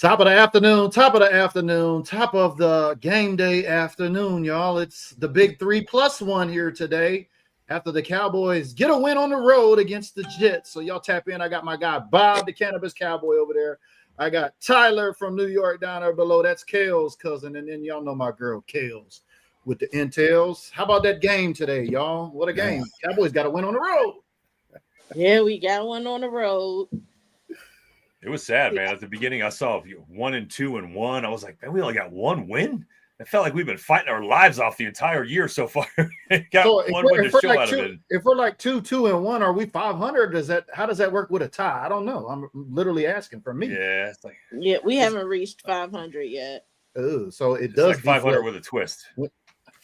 Top of the afternoon, top of the game day afternoon, y'all. It's the big 3+1 here today after the Cowboys get a win on the road against the Jets. So y'all tap in. I got my guy Bob, the Cannabis Cowboy, over there. I got Tyler from New York down there below. That's Kale's cousin. And then y'all know my girl Kale's with the Intels. How about that game today, y'all? What a game. Cowboys got a win on the road. Yeah, we got one on the road. It was sad, man. At the beginning, I saw 1-2-1. I was like, man, we only got one win. It felt like we've been fighting our lives off the entire year so far. Got one win to show out of it. If we're like 2-2-1, are we 500? How does that work with a tie? I don't know. I'm literally asking for me. Yeah, we haven't reached 500 yet. Oh, so it does like 500 with a twist. Yeah,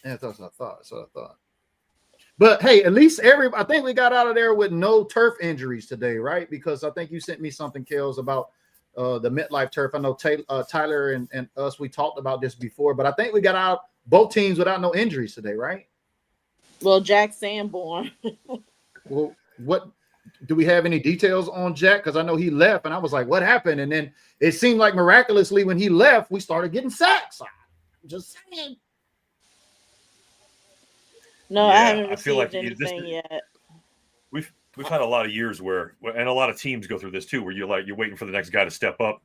that's what I thought. But hey, at least I think we got out of there with no turf injuries today, right? Because I think you sent me something, Kels, about the MetLife turf. I know Tyler and us, we talked about this before, but I think we got out both teams without no injuries today, right? Well, Jack Sanborn. Well, what do we have any details on Jack? Because I know he left, and I was like, what happened? And then it seemed like miraculously when he left, we started getting sacks. I'm just saying. No, I haven't received anything yet. We've had a lot of years where, and a lot of teams go through this too, where you're waiting for the next guy to step up.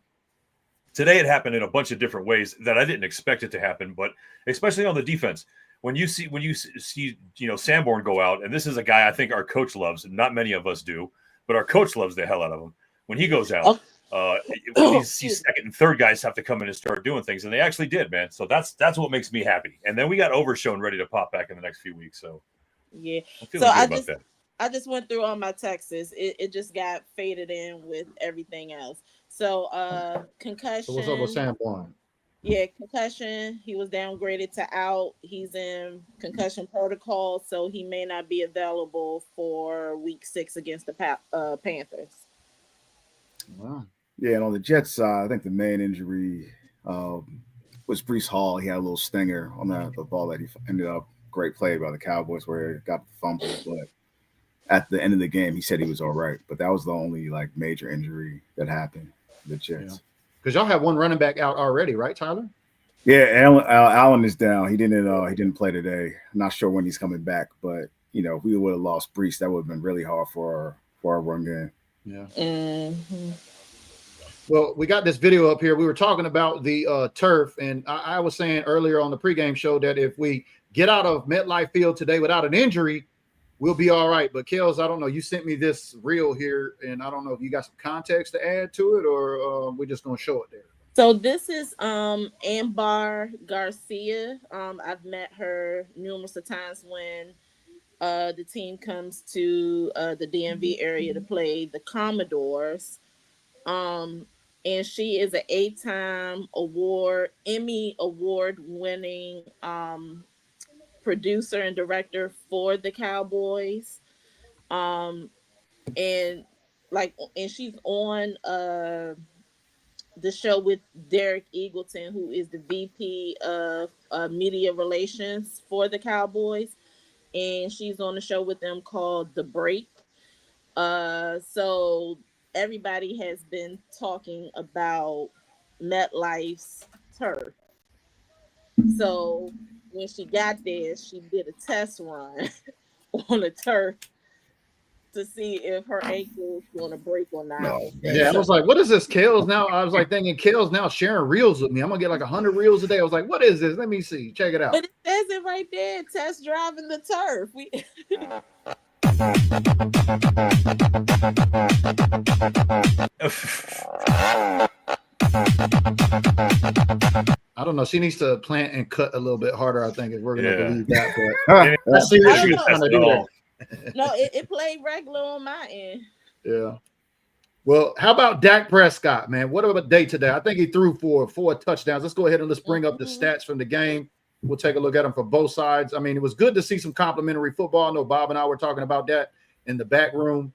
Today it happened in a bunch of different ways that I didn't expect it to happen, but especially on the defense, when you see Sanborn go out, and this is a guy I think our coach loves, and not many of us do, but our coach loves the hell out of him. When he goes out, these second and third guys have to come in and start doing things, and they actually did, man. So that's what makes me happy. And then we got Overshown ready to pop back in the next few weeks. So yeah, so I just went through all my texts. It just got faded in with everything else. So concussion. So what's up with Sanborn? Yeah, concussion. He was downgraded to out. He's in concussion protocol, so he may not be available for week 6 against the Panthers. Wow. Yeah, and on the Jets side, I think the main injury was Breece Hall. He had a little stinger on the ball that he ended up great play by the Cowboys where he got the fumble. But at the end of the game, he said he was all right. But that was the only major injury that happened to the Jets. Because y'all have one running back out already, right, Tyler? Yeah, Allen is down. He didn't play today. I'm not sure when he's coming back, but if we would have lost Breece, that would have been really hard for our run game. Yeah. Mm-hmm. Well, we got this video up here. We were talking about the turf, and I was saying earlier on the pregame show that if we get out of MetLife Field today without an injury, we'll be all right. But Kels, I don't know. You sent me this reel here, and I don't know if you got some context to add to it, or we're just gonna show it there. So this is Ambar Garcia. I've met her numerous of times when the team comes to the DMV area to play the Commodores. And she is an 8-time Emmy award winning producer and director for the Cowboys. And she's on the show with Derek Eagleton, who is the VP of media relations for the Cowboys. And she's on a show with them called The Break. So everybody has been talking about MetLife's turf. So when she got there, she did a test run on the turf to see if her ankle's going to break or not. I was like, what is this, Kels? Now I was thinking Kels now sharing reels with me. I'm going to get 100 reels a day. I was like, what is this? Let me see. Check it out. But it says it right there, test driving the turf. I don't know. She needs to plant and cut a little bit harder, I think, if we're going to believe that. But let's see what she was trying to do there. No, it played regular on my end. Yeah. Well, how about Dak Prescott, man? What about day today? I think he threw for 4 touchdowns. Let's go ahead and let's bring up the stats from the game. We'll take a look at them for both sides. I mean, it was good to see some complimentary football. I know Bob and I were talking about that in the back room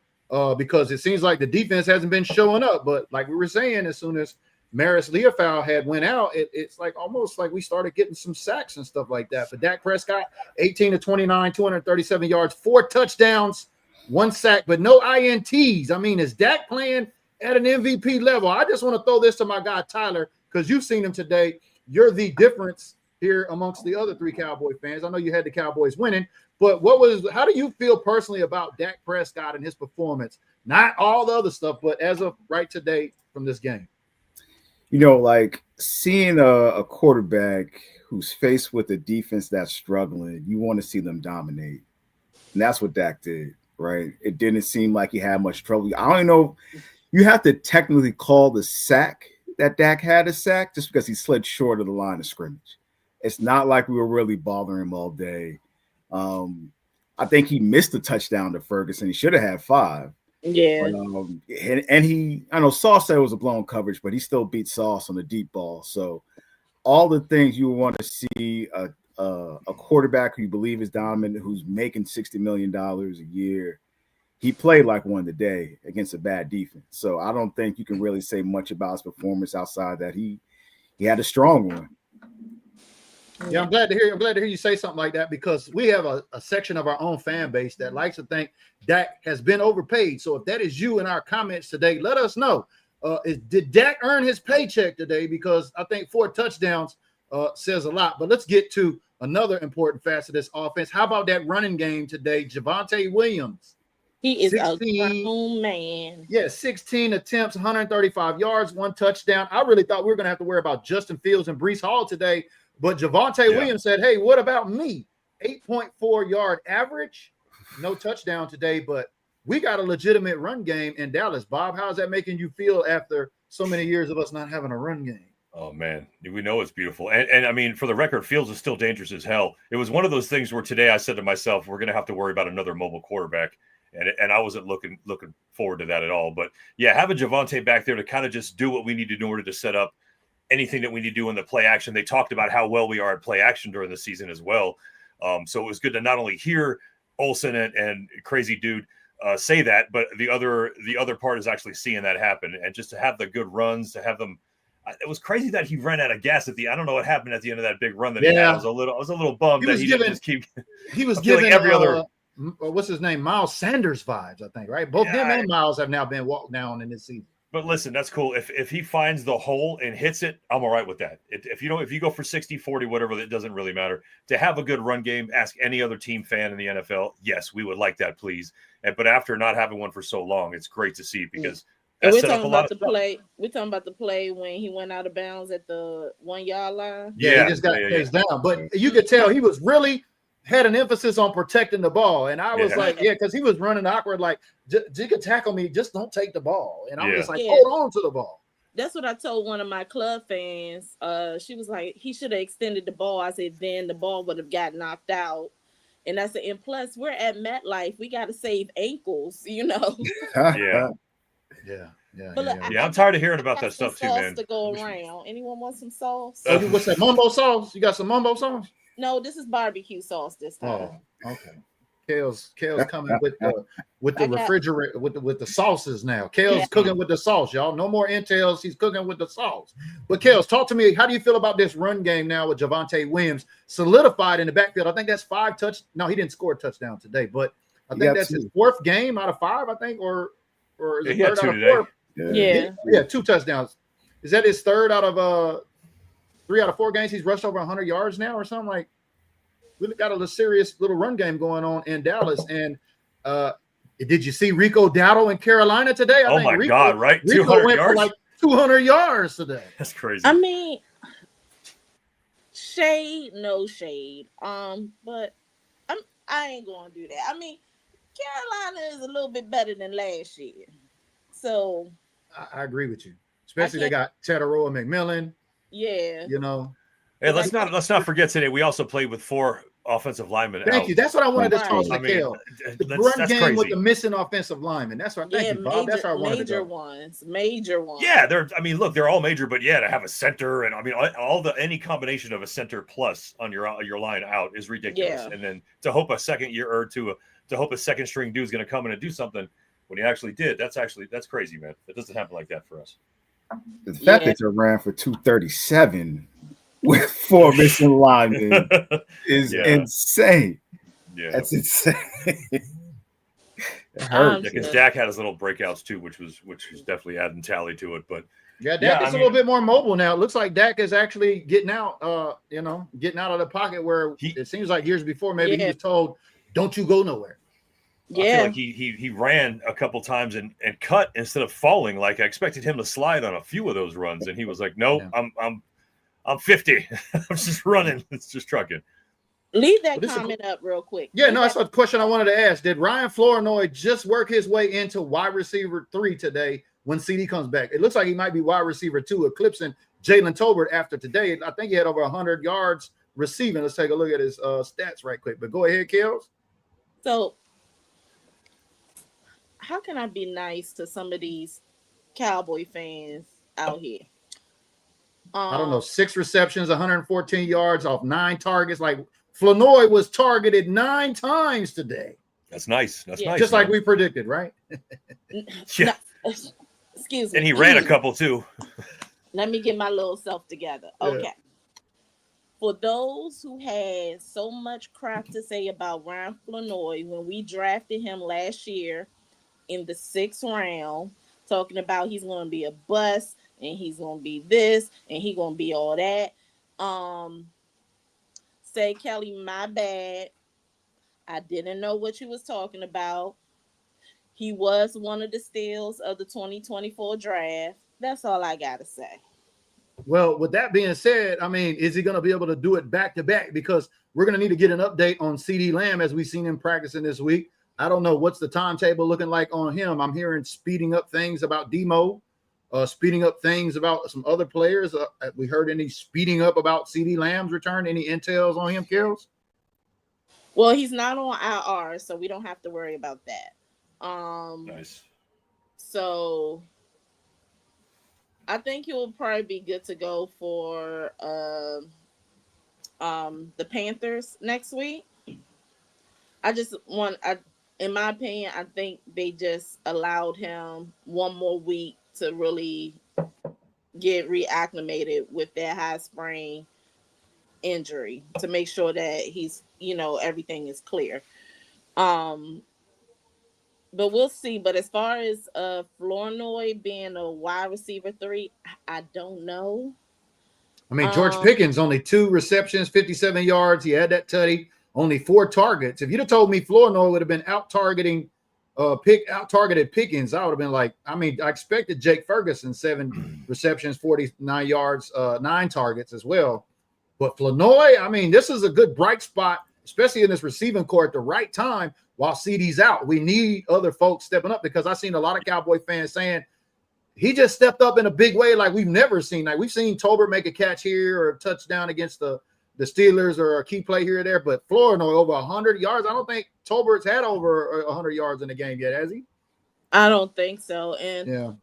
because it seems like the defense hasn't been showing up. But like we were saying, as soon as Maris Leofau had went out, it's like almost like we started getting some sacks and stuff like that. But Dak Prescott, 18-29, 237 yards, 4 touchdowns, 1 sack, but no INTs. I mean, is Dak playing at an MVP level. I just want to throw this to my guy Tyler, because you've seen him today. You're the difference here amongst the other three Cowboy fans. I know you had the Cowboys winning, but how do you feel personally about Dak Prescott and his performance? Not all the other stuff, but as of right today from this game. Like seeing a quarterback who's faced with a defense that's struggling, you want to see them dominate. And that's what Dak did, right? It didn't seem like he had much trouble. I don't know. You have to technically call the sack that Dak had a sack just because he slid short of the line of scrimmage. It's not like we were really bothering him all day. I think he missed a touchdown to Ferguson. He should have had 5. Yeah. But, I know Sauce said it was a blown coverage, but he still beat Sauce on the deep ball. So all the things you want to see a quarterback who you believe is dominant, who's making $60 million a year, he played like one today against a bad defense. So I don't think you can really say much about his performance outside that he had a strong one. Yeah, I'm glad to hear you say something like that, because we have a section of our own fan base that likes to think Dak has been overpaid. So if that is you in our comments today, let us know. Did Dak earn his paycheck today? Because I think 4 touchdowns says a lot. But let's get to another important facet of this offense. How about that running game today? Javonte Williams. He is a grown man. Yeah, 16 attempts, 135 yards, 1 touchdown. I really thought we were going to have to worry about Justin Fields and Breece Hall today. But Javonte Williams said, hey, what about me? 8.4 yard average, no touchdown today, but we got a legitimate run game in Dallas. Bob, how's that making you feel after so many years of us not having a run game? Oh, man, we know it's beautiful. And I mean, for the record, Fields is still dangerous as hell. It was one of those things where today I said to myself, we're going to have to worry about another mobile quarterback. And I wasn't looking forward to that at all. But, yeah, having Javonte back there to kind of just do what we need to do in order to set up anything that we need to do in the play action. They talked about how well we are at play action during the season as well. So it was good to not only hear Olsen and Crazy Dude say that, but the other part is actually seeing that happen, and just to have the good runs, to have them. It was crazy that he ran out of gas at the. I don't know what happened at the end of that big run that he had. I was a little bummed that he didn't just keep. He was giving every other. What's his name? Miles Sanders vibes, I think, right? Both him and Miles have now been walked down in this season. But listen, that's cool. If he finds the hole and hits it, I'm all right with that. If you go for 60, 40, whatever, it doesn't really matter. To have a good run game, ask any other team fan in the NFL. Yes, we would like that, please. But after not having one for so long, it's great to see, because we're talking about the play. We're talking about the play when he went out of bounds at the 1 yard line. Yeah, he just got chased down. But you could tell he was really had an emphasis on protecting the ball. And I was like, because he was running awkward, like, you could tackle me, just don't take the ball. And I was just like, hold on to the ball. That's what I told one of my club fans. She was like, he should have extended the ball. I said, then the ball would have got knocked out. And I said, and plus, we're at MetLife. We got to save ankles, Yeah. I'm tired of hearing about that stuff too, man. To go around. Anyone want some sauce? What's that? Mumbo sauce? You got some mumbo sauce? No, this is barbecue sauce this time. Oh, okay. Kale's coming with the refrigerator with the sauces now. Kale's cooking with the sauce, y'all. No more entails. He's cooking with the sauce. But Kale's, talk to me. How do you feel about this run game now with Javonte Williams solidified in the backfield? I think that's 5 touch. No, he didn't score a touchdown today, but I think that's his 4th game out of 5. I think, or is it 3rd out of 4? Yeah, 2 touchdowns. Is that his 3rd out of 3 out of 4 games? He's rushed over 100 yards now or something. Like, we got a serious little run game going on in Dallas. And did you see Rico Dowdle in Carolina today? I think my God, right? Rico 200 went yards? For like 200 yards today. That's crazy. I mean, shade, no shade. But I ain't going to do that. I mean, Carolina is a little bit better than last year. So I agree with you. Especially they got Tedoroa McMillan. Yeah. Hey, let's not forget today we also played with 4 offensive linemen. Thank you. That's what I wanted to talk to Kale. The run game crazy. With the missing offensive linemen. That's what. Thank you, Bob. That's what I wanted to do. Major ones. Yeah, they're all major, but to have a center and any combination of a center plus on your line out is ridiculous. Yeah. And then to hope a second string dude is going to come in and do something when he actually did, that's crazy, man. It doesn't happen like that for us. The fact that they ran for 237 with 4 missing linemen is insane. Yeah, that's insane. It hurt. Yeah, because Dak had his little breakouts too, which was definitely adding tally to it. But yeah, Dak is a little bit more mobile now. It looks like Dak is actually getting out, getting out of the pocket where it seems like years before maybe he was told, "Don't you go nowhere." I feel like he ran a couple times and cut instead of falling. Like I expected him to slide on a few of those runs, and he was like, "Nope, I'm 50. I'm just running. It's just trucking." Leave that comment up real quick. Yeah, no, that's a question I wanted to ask. Did Ryan Flournoy just work his way into wide receiver 3 today when CD comes back? It looks like he might be wide receiver 2, eclipsing Jalen Tolbert after today. I think he had over 100 yards receiving. Let's take a look at his stats right quick. But go ahead, Kels. So how can I be nice to some of these Cowboy fans out here? I don't know, 6 receptions, 114 yards off 9 targets. Like Flournoy was targeted 9 times today. That's nice. That's nice. Just like we predicted, right? Yeah. No, excuse me. And he ran a couple too. Let me get my little self together. Okay. Yeah. For those who had so much crap to say about Ryan Flournoy when we drafted him last year in the 6th round, talking about he's going to be a bust and he's going to be this and he's going to be all that. Say, Kelly, my bad. I didn't know what you was talking about. He was one of the steals of the 2024 draft. That's all I got to say. Well, with that being said, I mean, is he going to be able to do it back to back? Because we're going to need to get an update on CD Lamb as we've seen him practicing this week. I don't know what's the timetable looking like on him. I'm hearing speeding up things about Demo, speeding up things about some other players. We heard any speeding up about CD Lamb's return? Any intels on him, Kels? Well, he's not on IR, so we don't have to worry about that. Nice. So I think he'll probably be good to go for the Panthers next week. In my opinion, I think they just allowed him one more week to really get reacclimated with that high sprain injury to make sure that he's, everything is clear. But we'll see. But as far as Flournoy being a wide receiver 3, I don't know. I mean, George Pickens, only 2 receptions, 57 yards. He had that tutty. Only 4 targets. If you'd have told me Flournoy would have been out-targeted Pickens, I would have been like, I expected Jake Ferguson 7 receptions, 49 yards, 9 targets as well. But Flournoy, I mean, this is a good bright spot, especially in this receiving core at the right time while CD's out. We need other folks stepping up because I've seen a lot of Cowboy fans saying he just stepped up in a big way like we've never seen. Like we've seen Tolbert make a catch here or a touchdown against the Steelers or a key play here or there, but Flournoy over 100 yards. I don't think Tolbert's had over 100 yards in the game yet, has he? I don't think so. And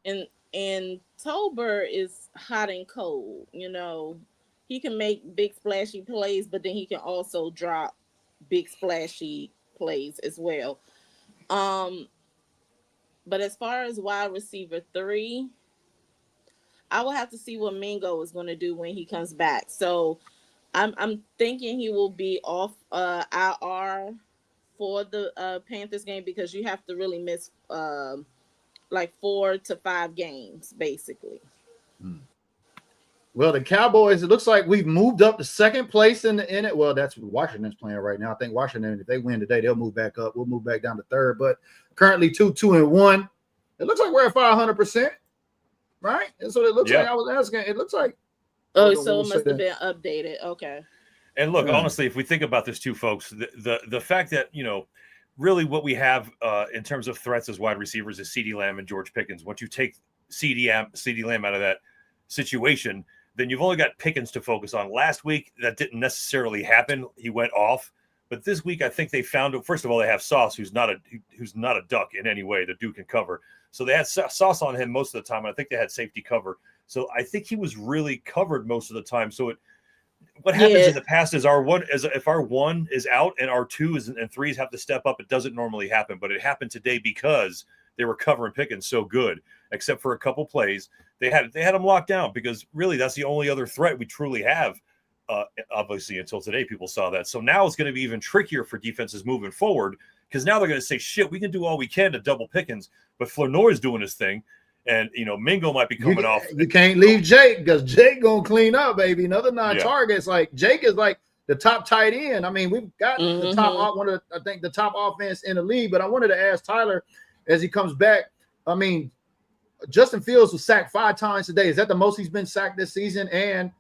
Tolbert is hot and cold. He can make big splashy plays, but then he can also drop big splashy plays as well. But as far as wide receiver 3, I will have to see what Mingo is going to do when he comes back. So I'm thinking he will be off IR for the Panthers game because you have to really miss like 4 to 5 games, basically. Well, the Cowboys, it looks like we've moved up to 2nd place in it. Well, that's what Washington's playing right now. I think Washington, if they win today, they'll move back up. We'll move back down to 3rd, but currently 2-2-1. It looks like we're at 500%, right? And so it looks like I was asking. It looks like. Oh, so it must have been updated. Okay. And look, honestly, if we think about this too, folks, the fact that, really what we have in terms of threats as wide receivers is CeeDee Lamb and George Pickens. Once you take CeeDee Lamb out of that situation, then you've only got Pickens to focus on. Last week, that didn't necessarily happen. He went off. But this week, I think they found – first of all, they have Sauce, who's not a duck in any way. The dude can cover. So they had Sauce on him most of the time. I think they had safety cover. So I think he was really covered most of the time. So what happens in the past is if our 1 is out and our 2 and 3s have to step up, it doesn't normally happen. But it happened today because they were covering Pickens so good, except for a couple plays. They had him locked down because really that's the only other threat we truly have. Obviously, until today, people saw that. So now it's going to be even trickier for defenses moving forward because now they're going to say, shit, we can do all we can to double Pickens, but Flournoy's doing his thing. And, Mingo might be coming off. You can't leave Jake because Jake going to clean up, baby. Another 9 targets. Like, Jake is like the top tight end. I mean, we've got the top, the top offense in the league. But I wanted to ask Tyler as he comes back. I mean, Justin Fields was sacked 5 times today. Is that the most he's been sacked this season? And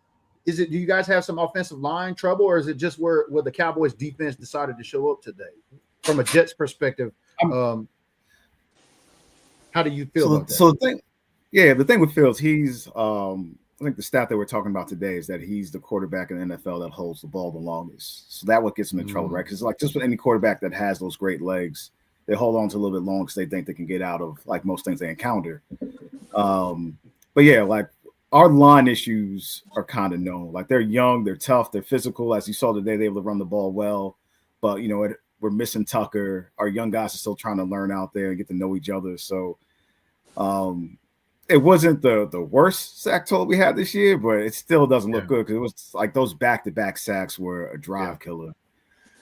do you guys have some offensive line trouble, or is it just where the Cowboys defense decided to show up today? From a Jets perspective, how do you feel about that? So the thing with Fields, he's I think the stat that we're talking about today is that he's the quarterback in the NFL that holds the ball the longest. So that what gets him in trouble, right? Because like just with any quarterback that has those great legs, they hold on to a little bit long because they think they can get out of like most things they encounter. But yeah, like our line issues are kind of known. Like they're young, they're tough, they're physical. As you saw today, they're able to run the ball well. But we're missing Tucker. Our young guys are still trying to learn out there and get to know each other. So it wasn't the worst sack total we had this year, but it still doesn't look good because it was like those back-to-back sacks were a drive killer.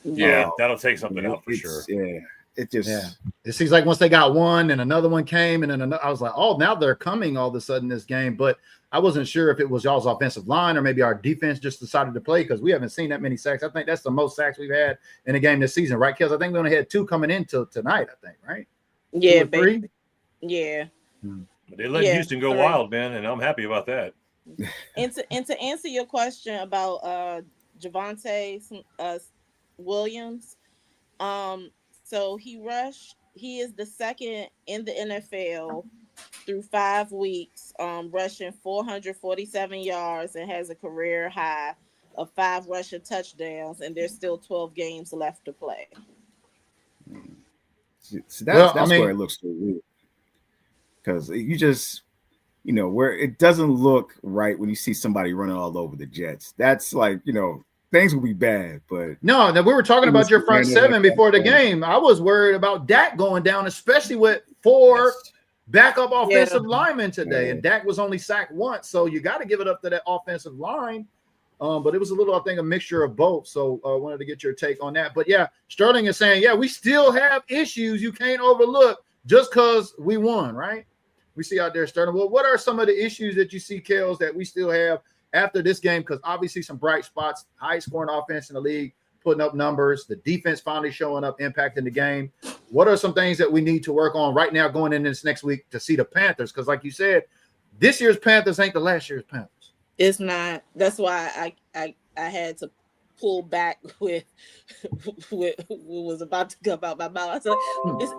Yeah, that'll take something out for sure. Yeah. It seems like once they got one and another one came and then another, I was like, oh, now they're coming all of a sudden this game. But I wasn't sure if it was y'all's offensive line or maybe our defense just decided to play because we haven't seen that many sacks. I think that's the most sacks we've had in a game this season, right, Kels? I think we only had 2 coming into tonight, I think, right? Yeah, 3? Yeah. But they let Houston go wild, man, and I'm happy about that. And to answer your question about Javonte Williams, so he is the second in the NFL through 5 weeks, rushing 447 yards and has a career high of 5 rushing touchdowns, and there's still 12 games left to play. So that's where it looks so weird. Because you just, where it doesn't look right when you see somebody running all over the Jets. That's like, things will be bad, but no, we were talking about your front 7 before the game. I was worried about Dak going down, especially with 4 backup offensive linemen today, and Dak was only sacked once, so you got to give it up to that offensive line. But it was a mixture of both. So I wanted to get your take on that. But yeah, Sterling is saying, we still have issues you can't overlook just because we won, right? We see out there, Sterling. Well, what are some of the issues that you see, Kels, that we still have after this game? Because obviously some bright spots, high scoring offense in the league, putting up numbers, the defense finally showing up, impacting the game. What are some things that we need to work on right now going into this next week to see the Panthers? Because like you said, this year's Panthers ain't the last year's Panthers. It's not. That's why I had to pull back with what was about to come out my mouth. I said,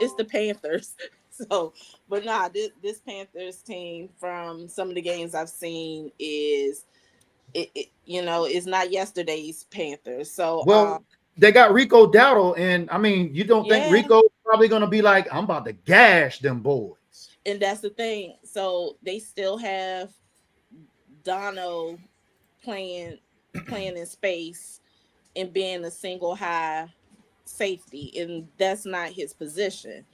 it's the Panthers. So, but this Panthers team from some of the games I've seen is not yesterday's Panthers. So, they got Rico Dowdle, and I mean, you don't think Rico's probably going to be like, I'm about to gash them boys. And that's the thing. So they still have Dono playing in space and being a single high safety, and that's not his position.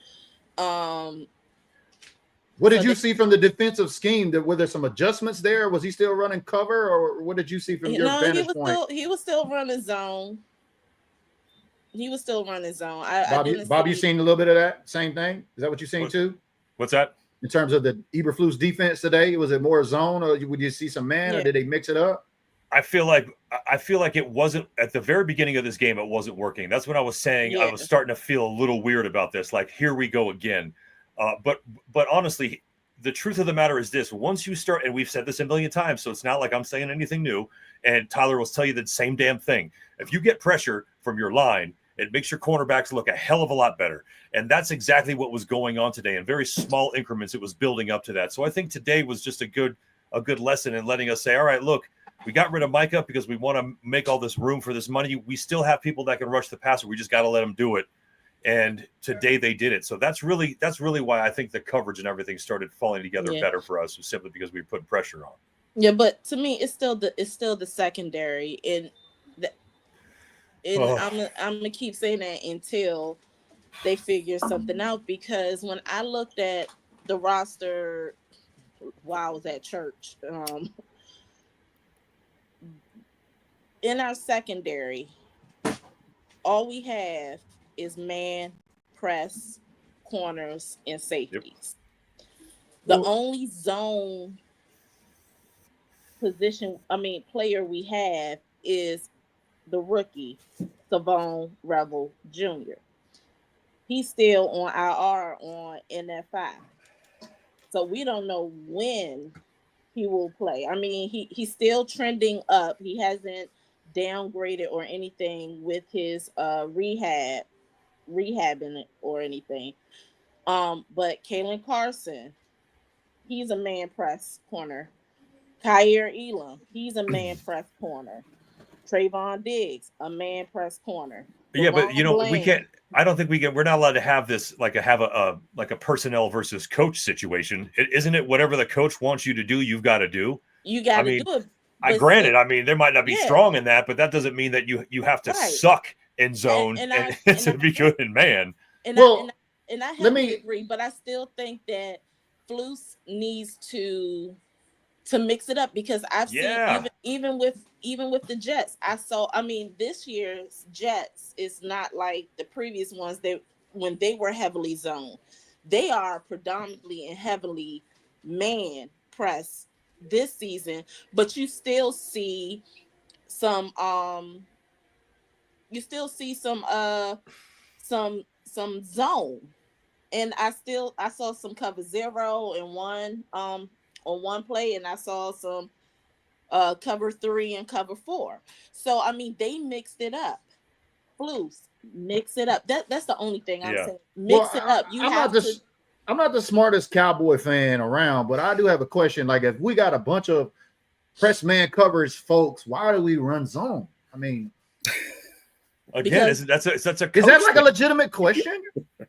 What did you see from the defensive scheme? Were there some adjustments there? Was he still running cover, or what did you see from your vantage point? He was still running zone. Bob, you seen a little bit of that same thing? Is that what you seen too? What's that? In terms of the Eberflus defense today, was it more zone, or would you see some man, or did they mix it up? I feel like it wasn't at the very beginning of this game. It wasn't working. That's when I was saying I was starting to feel a little weird about this. Like, here we go again. But honestly, the truth of the matter is this: once you start, and we've said this a million times, so it's not like I'm saying anything new. And Tyler will tell you the same damn thing. If you get pressure from your line, it makes your cornerbacks look a hell of a lot better. And that's exactly what was going on today. In very small increments, it was building up to that. So I think today was just a good lesson in letting us say, all right, look, we got rid of Micah because we want to make all this room for this money. We still have people that can rush the passer. We just got to let them do it. And today they did it. So that's really why I think the coverage and everything started falling together better for us, was simply because we put pressure on. Yeah, but to me, it's still the secondary, and I'm gonna keep saying that until they figure something out. Because when I looked at the roster while I was at church, in our secondary, all we have is man press corners and safeties. Well- The only zone player we have is the rookie, Savon Revel Jr. He's still on IR on NFI. So we don't know when he will play. I mean, he's still trending up. He hasn't downgraded or anything with his rehabbing it or anything. But Kalen Carson, he's a man press corner. Kyer Elam, he's a man press corner. Trayvon Diggs, a man press corner. Yeah, but Deron we Bland. can't. I don't think we can. We're not allowed to have this have a personnel versus coach situation. Isn't it? Whatever the coach wants you to do, you've got to do. You got to I mean, do it. Granted, I mean, there might not be Yeah. strong in that, but that doesn't mean that you have to Right. suck in zone And and, I- to be good in man. And Well, I let heavily me- agree, but I still think that Flus needs to mix it up, because I've Yeah. seen even with the Jets. This year's Jets is not like the previous ones that when they were heavily zoned. They are predominantly and heavily man press this season, but you still see some some zone. And I saw some cover 0 and 1 on one play, and I saw some cover 3 and cover 4. So I mean, they mixed it up. Flus, mix it up. That's the only thing I'm Yeah. saying. Mix it up. I'm not the smartest Cowboy fan around, but I do have a question. Like, if we got a bunch of press man coverage folks, why do we run zone? I mean, Again, Because- that's a is that coach like thing. a legitimate question?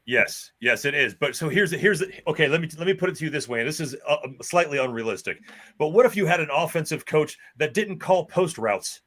Yes, it is. But so here's okay. Let me put it to you this way. And this is slightly unrealistic. But what if you had an offensive coach that didn't call post routes?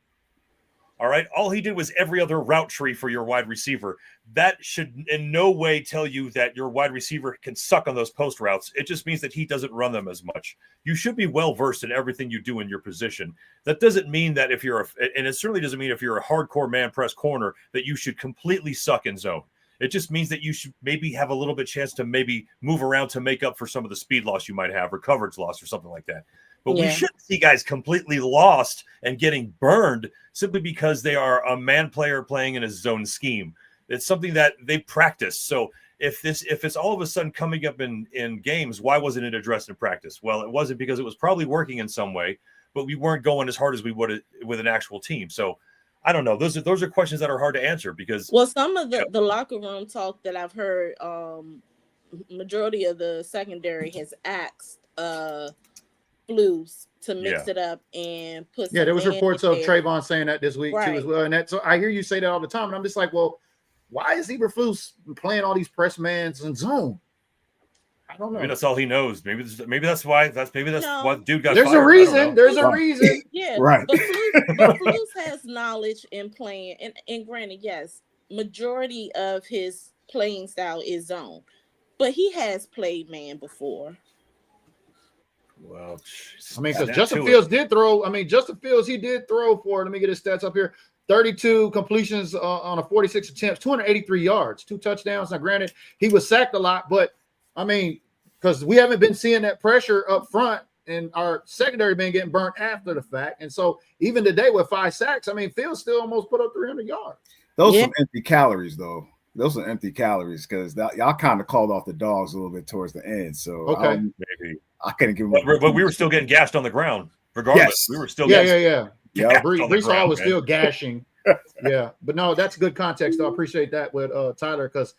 All right, all he did was every other route tree for your wide receiver. That should in no way tell you that your wide receiver can suck on those post routes. It just means that he doesn't run them as much. You should be well versed in everything you do in your position. That doesn't mean that and it certainly doesn't mean if you're a hardcore man press corner that you should completely suck in zone. It just means that you should maybe have a little bit chance to maybe move around to make up for some of the speed loss you might have or coverage loss or something like that. But we shouldn't see guys completely lost and getting burned simply because they are a man player playing in a zone scheme. It's something that they practice. So if it's all of a sudden coming up in games, why wasn't it addressed in practice? Well, it wasn't because it was probably working in some way, but we weren't going as hard as we would with an actual team. So I don't know. Those are questions that are hard to answer because some of the locker room talk that I've heard, majority of the secondary has asked Flus to mix it up and put. Yeah, there was reports of Trayvon saying that this week too Right. as well. And so I hear you say that all the time, and I'm just like, well, why is Eberflus playing all these press mans in zone? I don't know. maybe that's all he knows. Maybe that's why dude got There's fired. a reason. There's a Right. reason. Yeah, Right. But Flus has knowledge in playing, and granted, yes, majority of his playing style is zone, but he has played man before. Well, I mean, because Justin Fields did throw. I mean, Justin Fields, he did throw for, let me get his stats up here, 32 completions on a 46 attempts, 283 yards, 2 touchdowns. Now, granted, he was sacked a lot, but I mean, because we haven't been seeing that pressure up front and our secondary been getting burnt after the fact. And so even today with 5 sacks, I mean, Fields still almost put up 300 yards. Those are empty calories, though. Those are empty calories because y'all kind of called off the dogs a little bit towards the end. So Okay. maybe. I couldn't give him. But we were still getting gashed on the ground, regardless. Yes. We were still Yeah. Yeah. Brees Hall was still gashing. Yeah, but no, that's good context. Though. I appreciate that with Tyler, because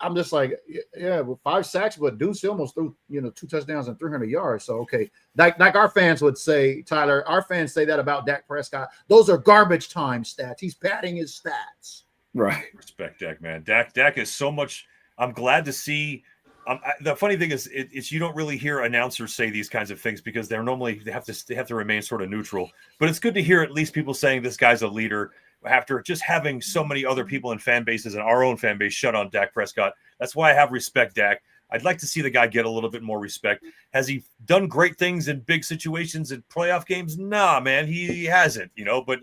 I'm just like, yeah, with 5 sacks, but dude still almost threw 2 touchdowns and 300 yards. So okay, like our fans would say, Tyler, our fans say that about Dak Prescott. Those are garbage time stats. He's padding his stats. Right. Respect Dak, man. Dak is so much. I'm glad to see. The funny thing is, it's you don't really hear announcers say these kinds of things because they have to remain sort of neutral. But it's good to hear at least people saying this guy's a leader after just having so many other people in fan bases and our own fan base shut on Dak Prescott. That's why I have respect, Dak. I'd like to see the guy get a little bit more respect. Has he done great things in big situations in playoff games? Nah, man, he hasn't. But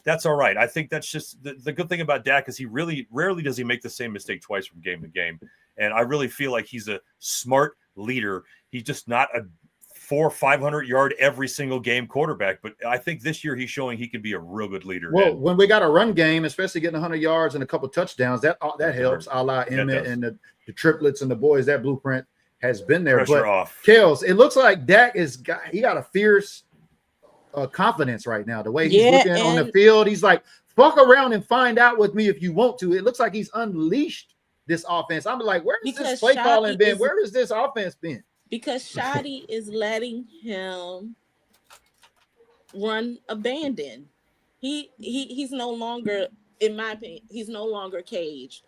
That's all right. I think that's just the good thing about Dak is he really rarely does he make the same mistake twice from game to game. And I really feel like he's a smart leader. He's just not a 400 or 500 yard every single game quarterback. But I think this year he's showing he can be a real good leader. Well, when we got a run game, especially getting 100 yards and a couple touchdowns, that helps. A la Emmett and the triplets and the boys. That blueprint has been there. Pressure but off. Kels, it looks like Dak he got a fierce confidence right now. The way he's looking on the field, he's like, fuck around and find out with me if you want to. It looks like he's unleashed this offense. I'm like, where has this play calling been? Where has this offense been? Because Shoddy is letting him run abandon. He's no longer, in my opinion, he's no longer caged.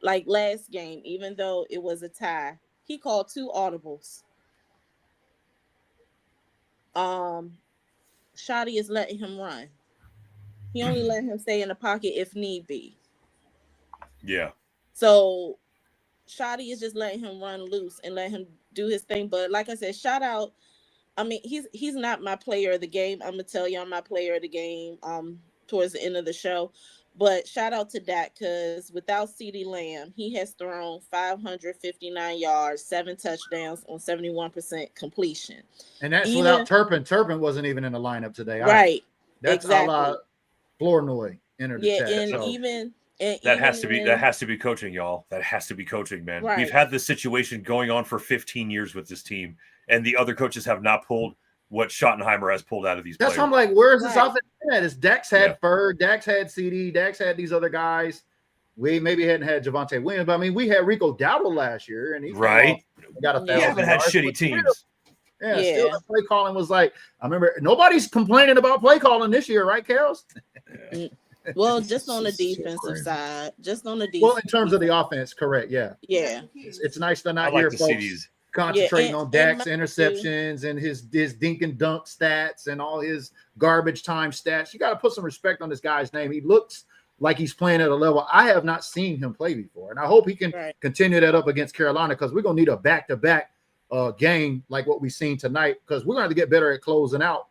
Like last game, even though it was a tie, he called 2 audibles. Shoddy is letting him run. He only let him stay in the pocket if need be. Yeah. So Shoddy is just letting him run loose and let him do his thing. But like I said, shout out. I mean, he's not my player of the game. I'm gonna tell you I'm my player of the game towards the end of the show. But shout out to Dak, because without CeeDee Lamb, he has thrown 559 yards, 7 touchdowns on 71% completion. And that's without Turpin. Turpin wasn't even in the lineup today. Right. That's exactly. A la Flournoy entered the chat. And so. That has to be coaching, y'all. That has to be coaching, man. Right. We've had this situation going on for 15 years with this team, and the other coaches have not pulled what Schottenheimer has pulled out of these players. That's why I'm like, where's this offense at? It's Dax had Ferg, Dax had CD, Dax had these other guys. We maybe hadn't had Javonte Williams, but I mean, we had Rico Dowdle last year, and he got 1,000 We haven't had shitty teams. Still the play calling was like, I remember nobody's complaining about play calling this year, right, Kels? Well, just on the defensive side. Just on the defense. Well, in terms of the offense, correct, yeah. It's nice to not hear folks concentrating on Dak's interceptions and his dink and dunk stats and all his garbage time stats. You got to put some respect on this guy's name. He looks like he's playing at a level I have not seen him play before. And I hope he can continue that up against Carolina, because we're going to need a back-to-back game like what we've seen tonight, because we're going to have to get better at closing out.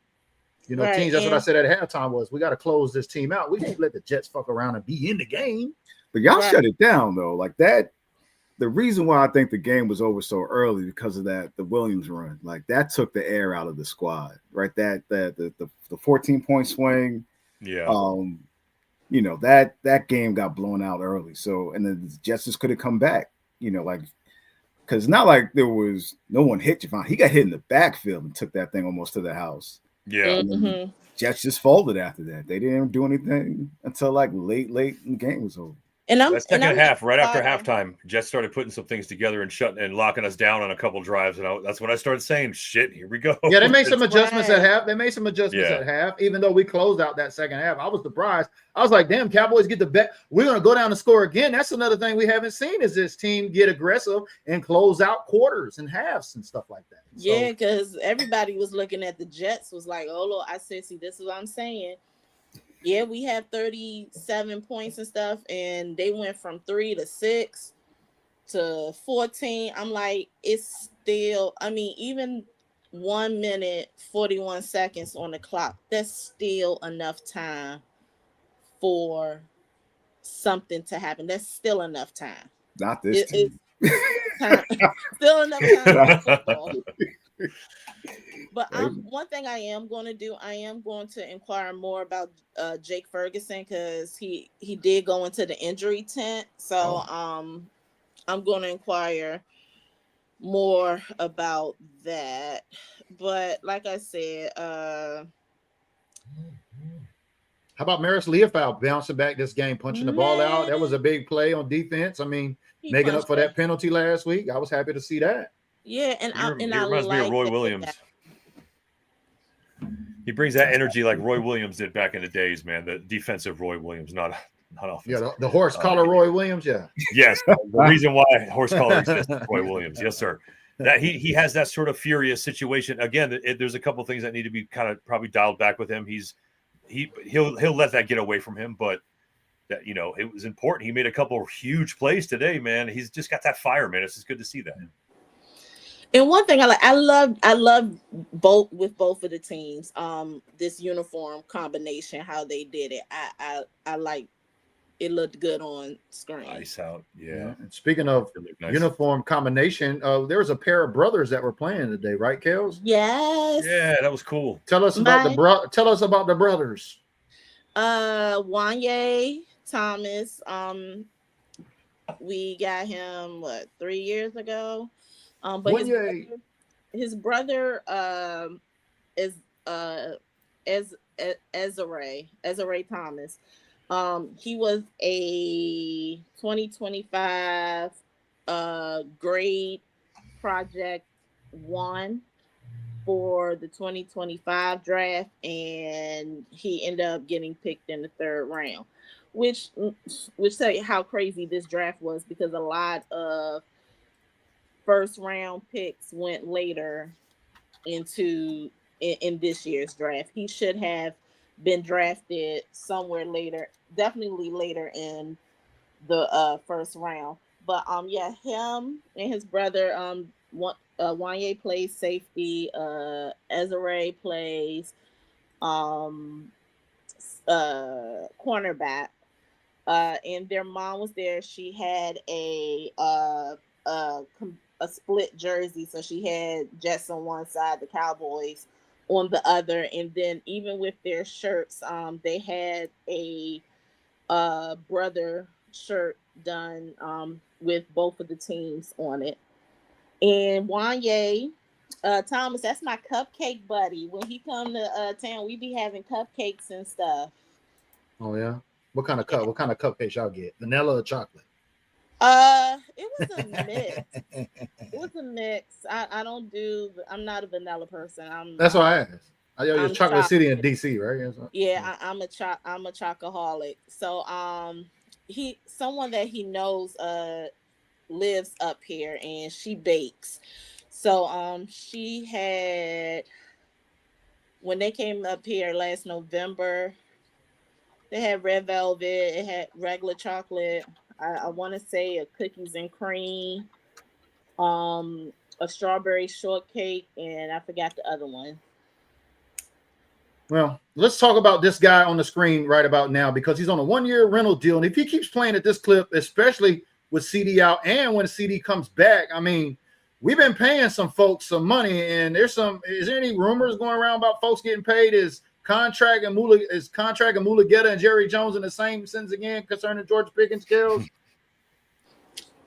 You know, teams, that's what I said at halftime was, we got to close this team out. We can't let the Jets fuck around and be in the game. But y'all shut it down, though. Like that, the reason why I think the game was over so early because of that, the Williams run, like that took the air out of the squad, right? The 14-point swing. Yeah. You know, that game got blown out early. So, and then the Jets just couldn't come back, you know, like, because it's not like there was no one hit Javon. He got hit in the backfield and took that thing almost to the house. Yeah. Jets just folded after that. They didn't do anything until like late in the game was over. And that second half, right after halftime, Jets started putting some things together and shutting and locking us down on a couple drives. And that's when I started saying, shit, here we go. Yeah, they made some adjustments at half. At half, even though we closed out that second half. I was surprised. I was like, damn, Cowboys get the bet. We're going to go down and score again. That's another thing we haven't seen, is this team get aggressive and close out quarters and halves and stuff like that. Yeah, because everybody was looking at the Jets, was like, oh, Lord. I said, see, this is what I'm saying. Yeah, we have 37 points and stuff, and they went from 3 to 6 to 14. I'm like, it's still, I mean, even 1 minute, 41 seconds on the clock, that's still enough time for something to happen. That's still enough time. Not this team. Still enough time for football. But one thing I am going to do, I am going to inquire more about Jake Ferguson, because he did go into the injury tent. So I'm going to inquire more about that. But like I said, how about Maris Leofau bouncing back this game, punching the ball out? That was a big play on defense. I mean, making up for that penalty last week. I was happy to see that. Yeah, and I reminds me of Roy Williams. He brings that energy like Roy Williams did back in the days, man. The defensive Roy Williams, not offensive. Yeah, the horse collar Roy Williams. Yeah. Yes, the reason why horse collar exists is Roy Williams. Yes, sir. That he has that sort of furious situation. Again, there's a couple things that need to be kind of probably dialed back with him. He'll let that get away from him, but that, you know, it was important. He made a couple of huge plays today, man. He's just got that fire, man. It's just good to see that. And one thing I love both of the teams. This uniform combination, how they did it. I like it. Looked good on screen. Nice out. Yeah. Yeah. And speaking of It looked nice. uniform combination, there was a pair of brothers that were playing today, right, Kels? Yes. Yeah, that was cool. Tell us about Tell us about the brothers. Wanye Thomas. We got him 3 years ago. But his brother is Ezra Thomas. He was a 2025 grade project 1 for the 2025 draft, and he ended up getting picked in the 3rd round, which tell you how crazy this draft was, because a lot of first round picks went later into in this year's draft. He should have been drafted somewhere later, definitely later in the first round. But yeah, him and his brother, Wanye plays safety, Ezra plays cornerback. And their mom was there. She had a split jersey, so she had Jets on one side, the Cowboys on the other, and then even with their shirts, they had a brother shirt done with both of the teams on it. And Wanye Thomas, that's my cupcake buddy. When he come to town, we be having cupcakes and stuff. Oh yeah. What kind of cupcakes y'all get? Vanilla or chocolate? It was a mix. It was a mix. I'm not a vanilla person. That's why I asked. You're I'm Chocolate City in DC, right? Yeah, I'm a chocoholic. So someone that he knows lives up here, and she bakes. So she had, when they came up here last November, they had red velvet, it had regular chocolate. I want to say a cookies and cream, a strawberry shortcake, and I forgot the other one. Well, let's talk about this guy on the screen right about now, because he's on a 1-year rental deal. And if he keeps playing at this clip, especially with CD out and when CD comes back, I mean, we've been paying some folks some money. And is there any rumors going around about folks getting paid? Is contract and Mulugeta and Jerry Jones in the same sentence again concerning George Pickens kills?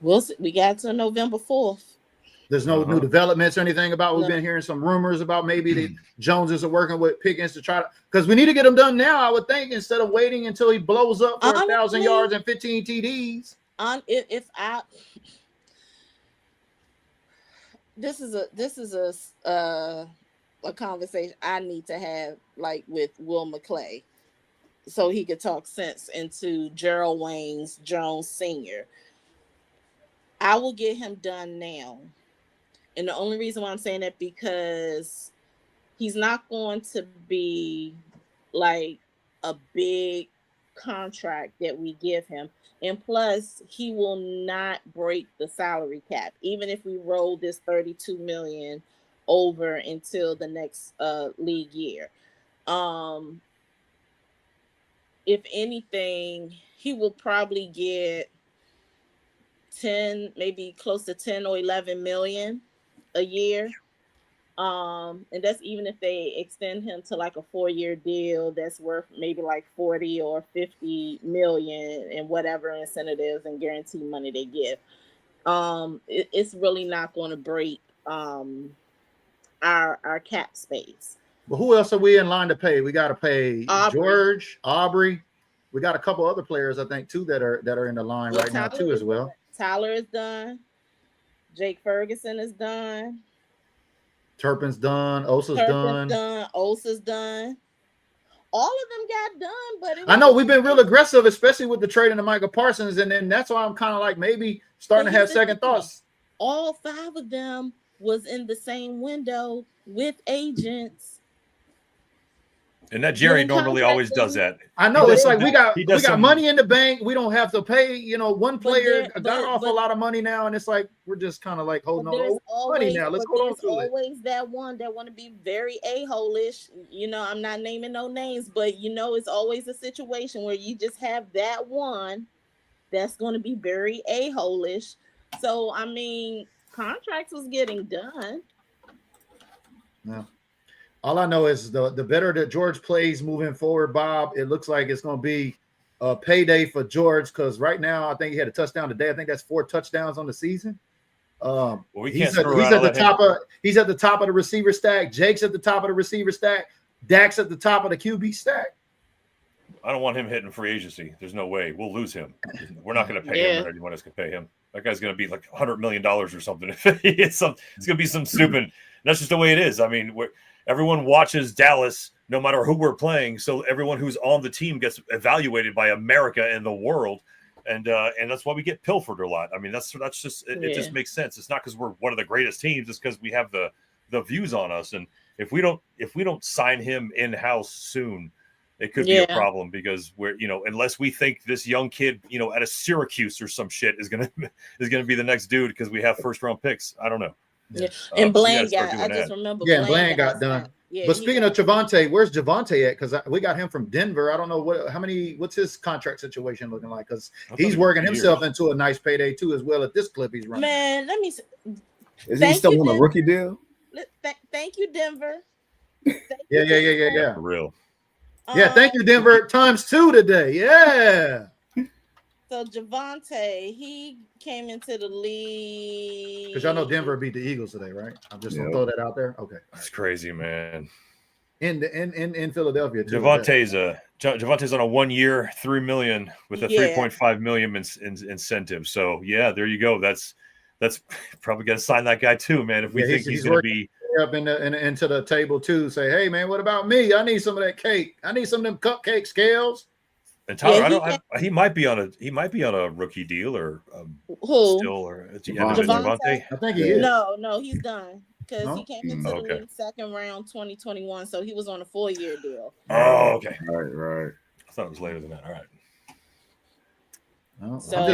We'll see. We got to November 4th. There's no new developments or anything about. We've been hearing some rumors about maybe the Joneses are working with Pickens to try to, because we need to get him done now, I would think, instead of waiting until he blows up for 1,000 yards and 15 TDs. This is a conversation I need to have, like, with Will McClay, so he could talk sense into Gerald Wayne's Jones Sr. I will get him done now. And the only reason why I'm saying that, because he's not going to be like a big contract that we give him. And plus, he will not break the salary cap, even if we roll this $32 million over until the next league year. If anything, he will probably get 10, maybe close to 10 or 11 million a year. And that's even if they extend him to like a 4-year deal that's worth maybe like 40 or 50 million and whatever incentives and guarantee money they give. It's really not going to break our cap space. But who else are we in line to pay? We got to pay George, Aubrey. We got a couple other players, I think, too, that are in the line right now too as well. Tyler is done. Jake Ferguson is done. Turpin's done. Osa's done. Osa's done. All of them got done, but I know we've been real aggressive, especially with the trading of Michael Parsons, and then that's why I'm kind of like maybe starting to have second thoughts. All 5 of them was in the same window with agents. And that Jerry Getting normally always contracts does that. I know He it's does like some- we got he does some- money in the bank. We don't have to pay. One player there- got off a but- lot of money now, and it's like we're just kind of like But holding on there's to always, money now. Let's hold on there's to it. always that one that want to be very a-hole-ish. I'm not naming no names, but it's always a situation where you just have that one that's going to be very a-hole-ish. So I mean, contracts was getting done. Yeah. All I know is the better that George plays moving forward, Bob, it looks like it's going to be a payday for George because right now I think he had a touchdown today. I think that's 4 touchdowns on the season. we He's can't at, screw he's around at the and let him- top of he's at the top of the receiver stack. Jake's at the top of the receiver stack. Dak's at the top of the QB stack. I don't want him hitting free agency. There's no way. We'll lose him. We're not going to pay him, or anyone else can pay him. That guy's going to be like $100 million or something. It's going to be some stupid. That's just the way it is. I mean, everyone watches Dallas no matter who we're playing. So everyone who's on the team gets evaluated by America and the world. And that's why we get pilfered a lot. I mean, that's just it just makes sense. It's not because we're one of the greatest teams. It's because we have the views on us. And if we don't sign him in-house soon, it could be a problem because we're, unless we think this young kid, at a Syracuse or some shit is gonna be the next dude because we have first-round picks. I don't know. Yeah. And Bland got, I just that. remember. Yeah, Bland got done. Yeah, but speaking of Javonte, where's Javonte at? Because we got him from Denver. I don't know what's his contract situation looking like? Because he's working himself into a nice payday too, as well at this clip he's running. Man, let me see. Is he still on a rookie deal? Thank you, Denver. Yeah. For real. Yeah, thank you, Denver. ×2 today. Yeah. So Javonte, he came into the league because y'all know Denver beat the Eagles today, right? I'm just gonna throw that out there. Okay, it's crazy, man. In Philadelphia, too. Javonte's on a 1 year, $3 million with a $3.5 million incentive. So yeah, there you go. That's probably gonna sign that guy too, man. If we think he's gonna be up into the table too, say, hey man, what about me? I need some of that cake. I need some of them cupcake scales. And Tyler, he might be on a rookie deal or who still or Javonte? I think he is. No, he's done because he came into the league second round 2021, so he was on a 4-year deal. Oh, okay, right. I thought it was later than that. All right. Well, so, I'm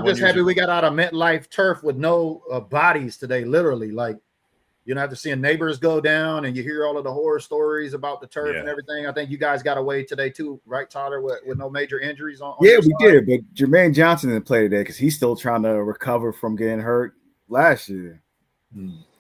just happy we got out of MetLife turf with no bodies today. Literally, like after seeing neighbors go down and you hear all of the horror stories about the turf and everything. I think you guys got away today too, right, Tyler? With no major injuries on. Yeah, we did. But Jermaine Johnson didn't play today because he's still trying to recover from getting hurt last year.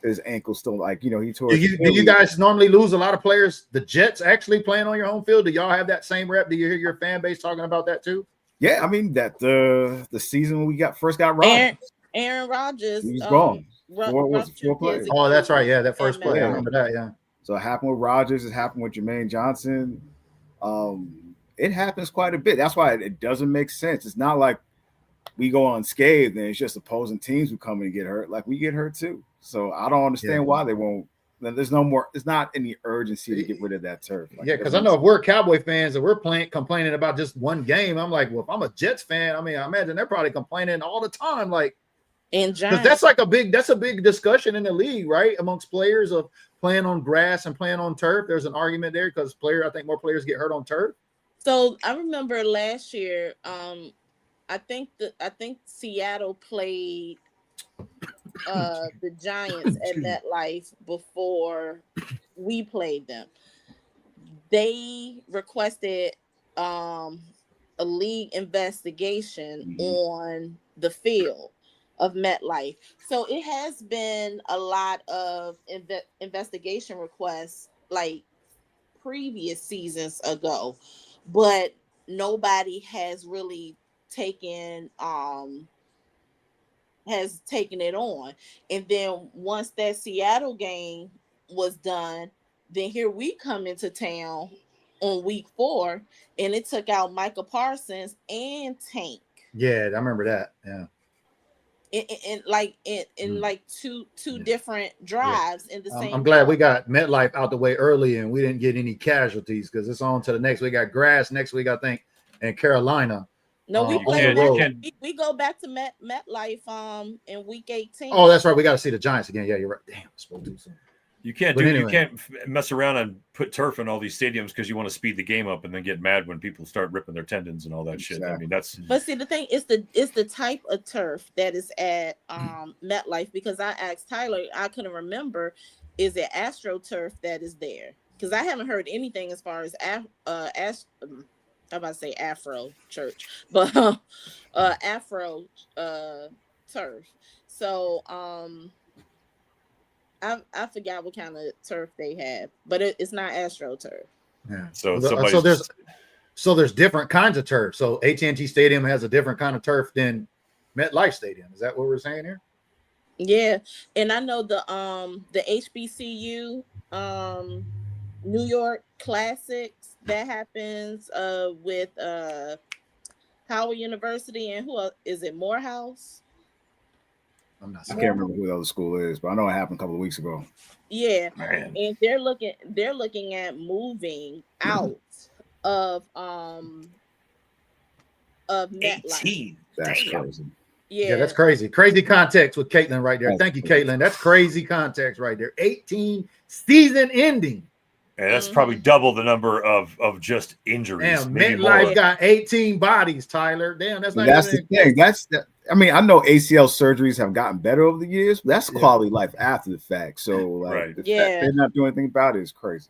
His ankle still he tore. Do you guys normally lose a lot of players? The Jets actually playing on your home field. Do y'all have that same rep? Do you hear your fan base talking about that too? Yeah, I mean that the season when we first got Rodgers. Aaron Rodgers, he was gone. Four plays. Oh, that's right. Yeah, that first play. I remember that. Yeah. So it happened with Rodgers. It happened with Jermaine Johnson. It happens quite a bit. That's why it doesn't make sense. It's not like we go unscathed and it's just opposing teams who come and get hurt. Like we get hurt too. So I don't understand why they won't. There's no more. There's not any urgency to get rid of that turf. Because I know if we're Cowboy fans and we're complaining about just one game, I'm like, well, if I'm a Jets fan, I mean, I imagine they're probably complaining all the time, like. And because that's a big discussion in the league, right? Amongst players of playing on grass and playing on turf. There's an argument there because I think more players get hurt on turf. So I remember last year, I think Seattle played the Giants at MetLife before we played them. They requested a league investigation on the field of MetLife. So it has been a lot of investigation requests like previous seasons ago, but nobody has really taken it on. And then once that Seattle game was done, then here we come into town on week 4 and it took out Micah Parsons and Tank. Yeah, I remember that. Yeah. In two different drives in the same. I'm glad we got MetLife out the way early and we didn't get any casualties because it's on to the next. We got grass next week, I think, and Carolina. No, we we go back to MetLife in week 18. Oh, that's right. We got to see the Giants again. Yeah, you're right. Damn, I spoke too soon. You can't But do anyway. you can't mess around and put turf in all these stadiums because you want to speed the game up and then get mad when people start ripping their tendons and all that shit. I mean, that's But see, the thing is the type of turf that is at MetLife, because I asked Tyler, I couldn't remember, is it AstroTurf that is there? Because I haven't heard anything as far as I'm about to say Afro Church, but Afro turf. So I forgot what kind of turf they have, but it's not AstroTurf. Yeah. so So there's different kinds of turf. So AT&T Stadium has a different kind of turf than MetLife Stadium. Is that what we're saying here? Yeah, and I know the HBCU New York Classics that happens with Howard University, and who else? Is it Morehouse? I'm not I saying. can't remember who the other school is, but I know it happened a couple of weeks ago. Yeah, man. and they're looking at moving out of MetLife. 18. That's Damn. crazy. Yeah, that's crazy. Crazy context with Caitlin right there. That's Thank you, crazy. Caitlin. That's crazy context right there. 18 season ending. And that's probably double the number of just injuries. Damn, maybe MetLife more. got 18 bodies, Tyler. Damn, that's not That's even the thing. I mean, I know ACL surgeries have gotten better over the years, but that's quality life after the fact. So, like, Right. the fact they're not doing anything about it is crazy.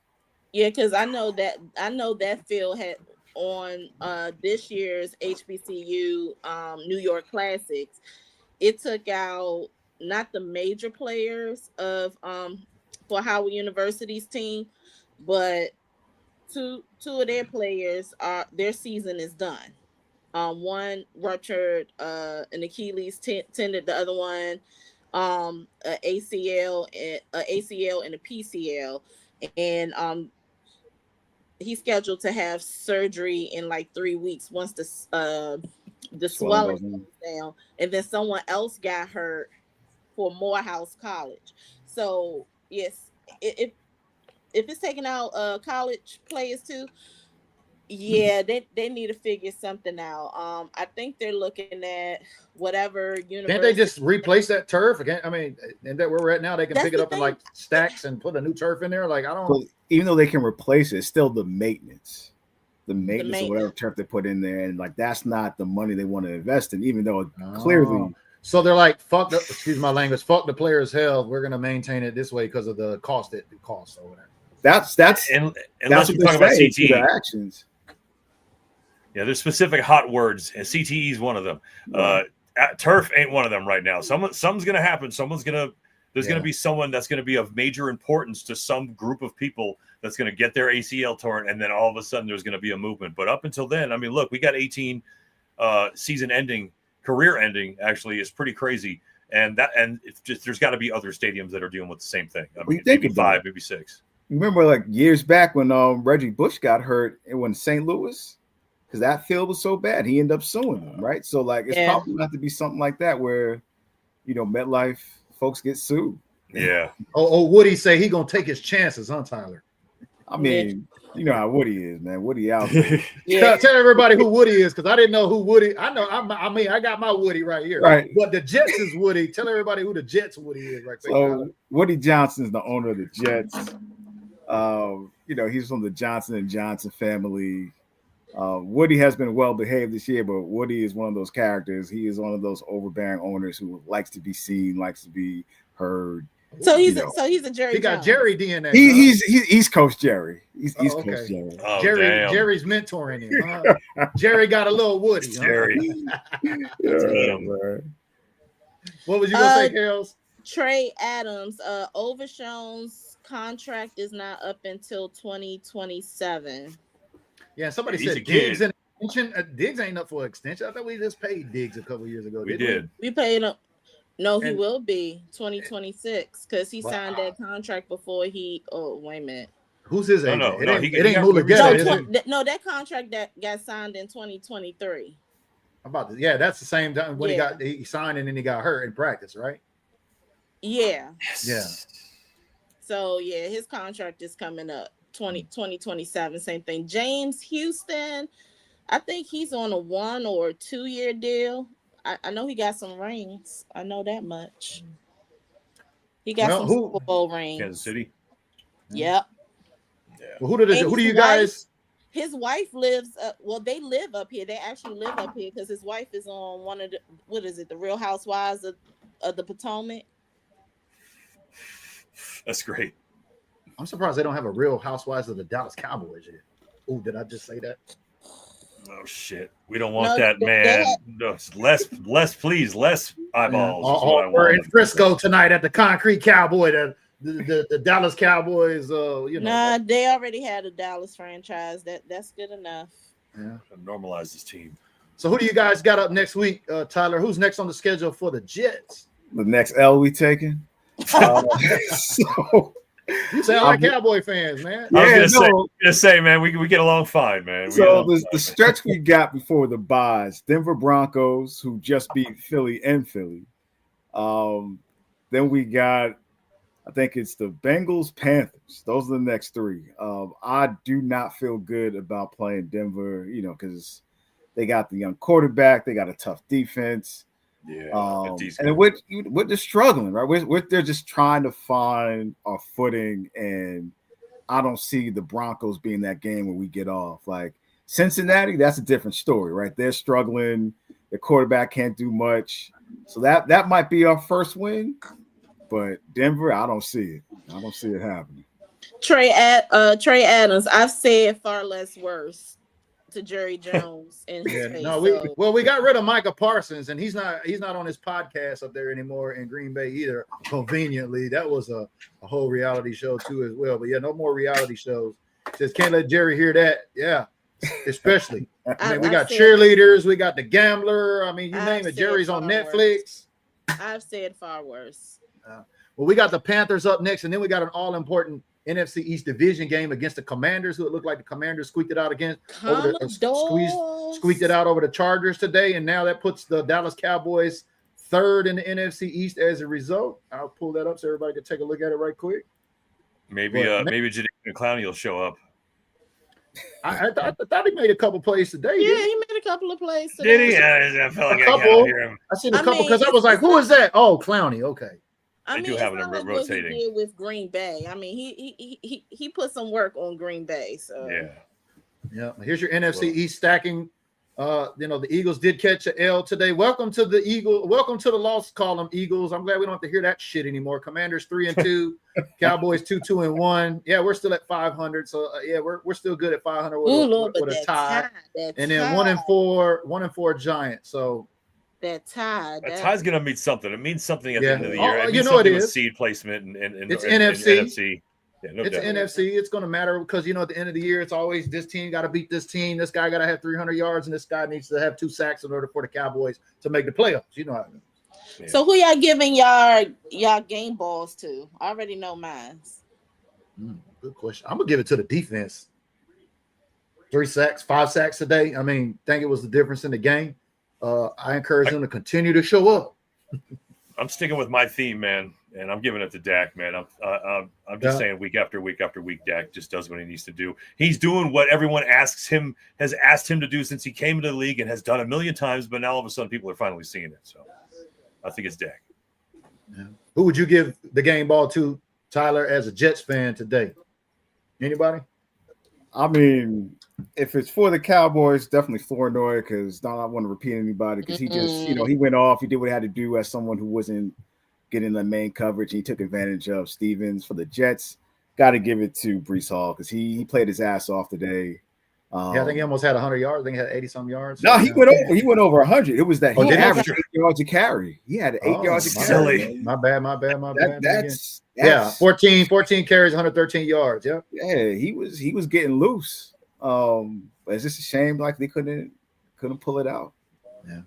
Yeah, because I know that Phil had on this year's HBCU New York Classics. It took out not the major players of for Howard University's team, but two of their players their season is done. One ruptured an Achilles tendon, the other one a ACL and a PCL, and he's scheduled to have surgery in like 3 weeks once the swelling goes down, and then someone else got hurt for Morehouse College. So yes, if it's taking out college players too, yeah, they need to figure something out. I think they're looking at whatever university. Can't they just replace that turf again? I mean, and that where we're at now, they can pick it up in like stacks and put a new turf in there. Like, I don't. But even though they can replace it, it's still the maintenance of whatever turf they put in there, and like that's not the money they want to invest in. Even though clearly, so they're like, fuck the, excuse my language, fuck the player's health. We're gonna maintain it this way because of the cost it costs or whatever. That's unless we talk about CTE their actions. Yeah, there's specific hot words, and CTE is one of them. Turf ain't one of them right now. Something's going to happen. There's going to be someone that's going to be of major importance to some group of people that's going to get their ACL torn, and then all of a sudden there's going to be a movement. But up until then, I mean, look, we got 18 season ending, career ending. Actually, is pretty crazy, and it's just there's got to be other stadiums that are dealing with the same thing. I mean, maybe 5, maybe 6. Remember, like years back when Reggie Bush got hurt in St. Louis. Because that field was so bad, he ended up suing them, right? So, like, it's probably going to have to be something like that where, MetLife folks get sued. Yeah. Woody say he gonna take his chances, huh, Tyler? I mean, you know how Woody is, man. Woody out there. Tell everybody who Woody is, because I didn't know who Woody. I know. I got my Woody right here. Right. But the Jets is Woody. Tell everybody who the Jets Woody is, right? So Woody Johnson is the owner of the Jets. He's from the Johnson & Johnson family. Woody has been well behaved this year, but Woody is one of those characters. He is one of those overbearing owners who likes to be seen, likes to be heard. So he's a Jerry. He got Jones. Jerry DNA. He's Coach Jerry. He's Coach Jerry. Oh, Jerry's mentoring him. Jerry got a little Woody. Jerry. What was you gonna say, Carol? Trey Adams, Overshown's contract is not up until 2027. Yeah, somebody said Diggs an extension. Diggs ain't up for an extension. I thought we just paid Diggs a couple years ago. We did. We paid him. No, he will be 2026 because he signed that contract before he. Oh, wait a minute. Who's his agent? No, it ain't Mulugheta. No, that contract that got signed in 2023. That's the same time when he signed and then he got hurt in practice, right? Yeah. Yeah. So his contract is coming up. 2027, same thing. James Houston, I think he's on a 1 or 2 year deal. I know he got some rings. I know that much. He got some Super Bowl rings. Kansas City. Yep. Well, who do And you his guys? His wife lives. Well, they live up here. They actually live up here because his wife is on one of the, what is it, the Real Housewives of the Potomac. That's great. I'm surprised they don't have a Real Housewives of the Dallas Cowboys yet. Oh, did I just say that? Oh shit, we don't want No, that, man. No, less, please, less eyeballs. Yeah. Is what I We're want. in Frisco tonight at the Concrete Cowboy. The Dallas Cowboys. Nah, they already had a Dallas franchise. That's good enough. Yeah. Normalize this team. So who do you guys got up next week, Tyler? Who's next on the schedule for the Jets? The next L we taking. So You sound like Cowboy fans, man. I was gonna say, man, we get along fine, man. So the stretch we got before the buys: Denver Broncos, who just beat Philly and Philly. Then we got, I think it's the Bengals, Panthers. Those are the next three. I do not feel good about playing Denver, because they got the young quarterback, they got a tough defense. Yeah, and we're just struggling, right? They're just trying to find our footing, and I don't see the Broncos being that game where we get off. Like Cincinnati, that's a different story, right? They're struggling. The quarterback can't do much, so that might be our first win. But Denver, I don't see it. I don't see it happening. Trey Adams, I've said far less worse to Jerry Jones in his face. No, we got rid of Micah Parsons, and he's not on his podcast up there anymore in Green Bay either. Conveniently, that was a whole reality show too as well. But yeah, no more reality shows. Just can't let Jerry hear that. Yeah, especially. We got cheerleaders, we got the gambler. I mean, you name it. Jerry's on Netflix. I've said far worse. Well, we got the Panthers up next, and then we got an all-important NFC East division game against the Commanders, who it looked like the Commanders squeaked it out squeaked it out over the Chargers today, and now that puts the Dallas Cowboys third in the NFC East as a result. I'll pull that up so everybody can take a look at it right quick. Maybe Jadeveon Clowney will show up. I thought he made a couple plays today. Yeah, he made a couple of plays today. Did he? I felt like I hear him. I seen a couple because I was like, "Who is that?" Oh, Clowney. Okay. I mean, have it's him rotating. What he did with Green Bay. I mean, he put some work on Green Bay. So yeah. Here's your NFC East stacking. The Eagles did catch an L today. Welcome to the lost column, Eagles. I'm glad we don't have to hear that shit anymore. Commanders 3-2, Cowboys 2-1. Yeah, we're still at 500. So we're still good at 500 with a tie. And then 1-4 Giants. So that tie. That tie's gonna mean something. It means something at the end of the year. It means something with seed placement and it's NFC. Yeah, no it's doubt. NFC. It's going to matter because at the end of the year, it's always this team got to beat this team. This guy got to have 300 yards, and this guy needs to have 2 sacks in order for the Cowboys to make the playoffs. You know how it is. Yeah. So who y'all giving y'all game balls to? I already know mine. Good question. I'm gonna give it to the defense. 5 sacks today. I mean, I think it was the difference in the game. I encourage them to continue to show up. I'm sticking with my theme, man, and I'm giving it to Dak, man. I'm just saying, week after week after week, Dak just does what he needs to do. He's doing what everyone has asked him to do since he came into the league and has done a million times, but now all of a sudden people are finally seeing it. So I think it's Dak. Yeah. Who would you give the game ball to, Tyler, as a Jets fan today? Anybody? I mean, if it's for the Cowboys, definitely Flournoy, because I don't want to repeat anybody, because he just, he went off. He did what he had to do as someone who wasn't getting the main coverage. He took advantage of Stevens. For the Jets, got to give it to Breece Hall, because he played his ass off today. I think he almost had 100 yards. I think he had 80-some yards. No, he went over 100. It was that he averaged 8 yards a carry. He had 8 yards a carry. My bad. That's 14 carries, 113 yards. Yeah. Yeah, he was getting loose. It's just a shame like they couldn't pull it out. Yeah.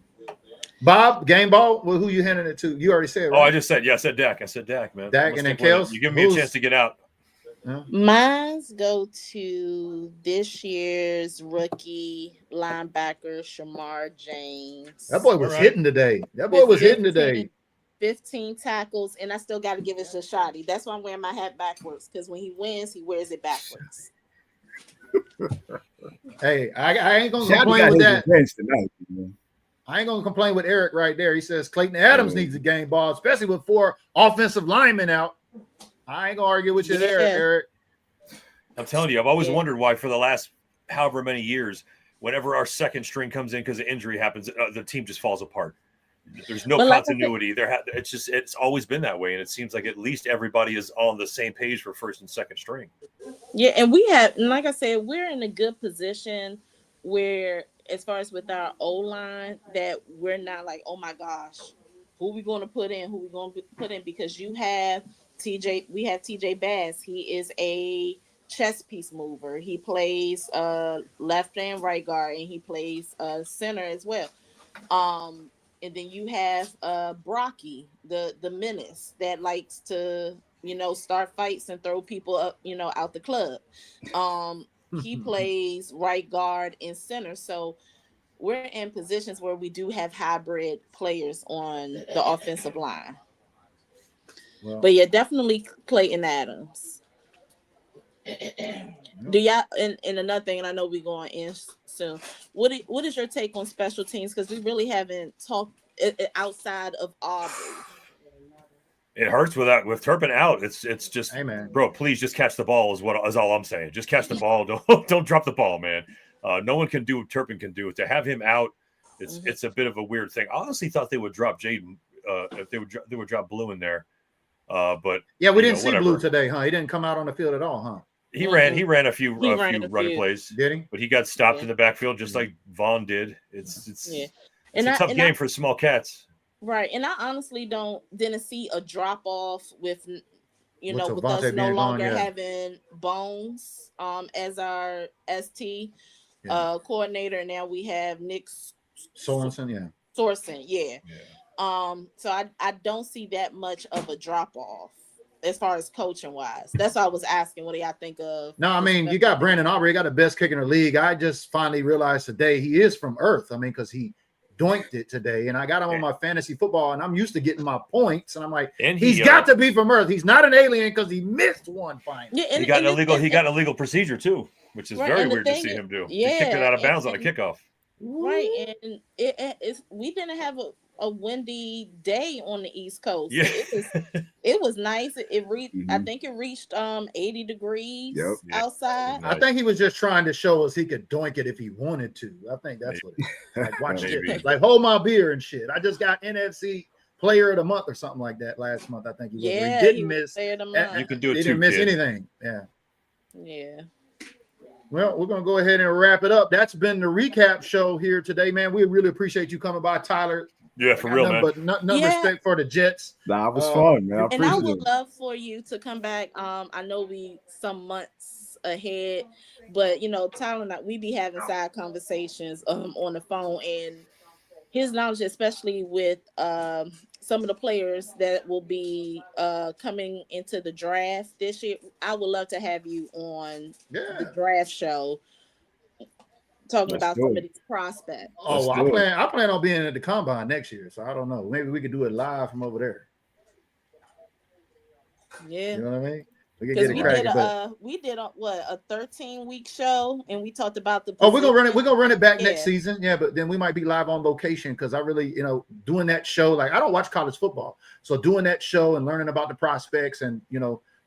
Bob, game ball. Well, who you handing it to? You already said. Right? Oh, I said Dak. I said Dak, man. Dak, and then Kels. You give me a chance to get out. Yeah. Mine's go to this year's rookie linebacker, Shamar James. That boy was hitting today. 15 tackles, and I still got to give it to Shotty. That's why I'm wearing my hat backwards, because when he wins, he wears it backwards. Hey, I ain't gonna complain with that. Tonight, I ain't gonna complain with Eric right there. He says Clayton Adams needs a game ball, especially with 4 offensive linemen out. I ain't gonna argue with you there, Eric. I'm telling you, I've always wondered why for the last however many years, whenever our second string comes in because of injury happens, the team just falls apart. There's no continuity. It's always been that way, and it seems like at least everybody is on the same page for first and second string. Yeah, and like I said, we're in a good position where, as far as with our O line, that we're not like, oh my gosh, who we going to put in? Because you have TJ. We have TJ Bass. He is a chess piece mover. He plays left and right guard, and he plays center as well. And then you have Brocky, the menace that likes to, start fights and throw people up, out the club. He plays right guard and center. So we're in positions where we do have hybrid players on the offensive line. Well, but yeah, definitely Clayton Adams. Do y'all, and another thing, and I know we're going in soon. What is your take on special teams? Because we really haven't talked outside of Aubrey. It hurts with Turpin out. It's just, hey man, bro, please just catch the ball is all I'm saying. Just catch the ball. Don't drop the ball, man. No one can do what Turpin can do. To have him out, it's a bit of a weird thing. I honestly thought they would drop Jaden. If they would drop Blue in there. But yeah, we didn't see Blue today, huh? He didn't come out on the field at all, huh? He ran a few running plays. Did he? But he got stopped in the backfield just like Vaughn did. It's a tough game for small cats. Right. And I honestly didn't see a drop off with us no longer having Bones as our ST coordinator. And now we have Nick Sorensen, yeah. So I don't see that much of a drop off as far as coaching wise. That's why I was asking, what do y'all think of? No, I mean, you got Brandon Aubrey, you got the best kicker in the league. I just finally realized today he is from Earth. I mean, because he doinked it today, and I got him on my fantasy football, and I'm used to getting my points, and I'm like, he's got to be from Earth. He's not an alien because he missed one finally. Yeah, he got an illegal procedure too, which is very weird to see him do. He kicked it out of bounds on a kickoff. Right, and we didn't have a windy day on the East Coast. Yeah. It was nice. It reached. I think it reached 80 degrees outside. I think he was just trying to show us he could doink it if he wanted to. I think that's what it is. Like, watch it. Like, hold my beer and shit. I just got NFC Player of the Month or something like that last month. I think he was. Yeah, he didn't miss. You can do it. He didn't miss anything. Yeah. Yeah. Well, we're going to go ahead and wrap it up. That's been the recap show here today, man. We really appreciate you coming by, Tyler. Yeah, for real, man. But no respect for the Jets. Nah, it was fun, man. I would love for you to come back. I know we some months ahead, but Tyler and I, we be having side conversations on the phone, and his knowledge, especially with some of the players that will be coming into the draft this year. I would love to have you on the draft show. Talking about some of these prospects. Oh, well, I plan on being at the combine next year, so I don't know. Maybe we could do it live from over there. Yeah, you know what I mean. Because we did a 13-week show, and we talked about the. We're gonna run it back next season. Yeah, but then we might be live on location because I really, doing that show. Like, I don't watch college football, so doing that show and learning about the prospects and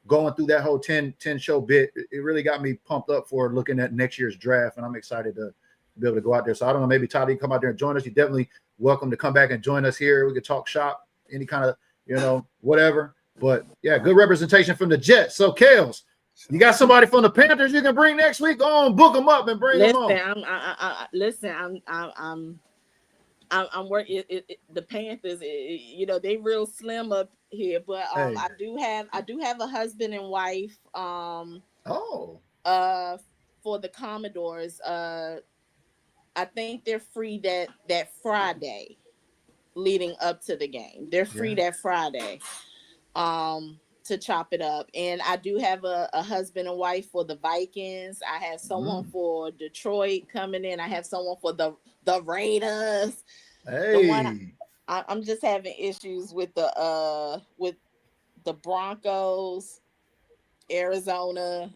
going through that whole 10 show bit, it really got me pumped up for looking at next year's draft, and I'm excited to be able to go out there. So I don't know, maybe Tyler, you come out there and join us. You're definitely welcome to come back and join us here. We could talk shop, any kind of, whatever. But yeah, good representation from the Jets. So Kales, you got somebody from the Panthers you can bring next week? Go on, book them up and bring them on. I'm working. The Panthers, they real slim up here, but I do have a husband and wife. For the Commodores, I think they're free that Friday, leading up to the game. They're free that Friday, to chop it up. And I do have a husband and wife for the Vikings. I have someone for Detroit coming in. I have someone for the Raiders. Hey, I'm just having issues with the Broncos, Arizona,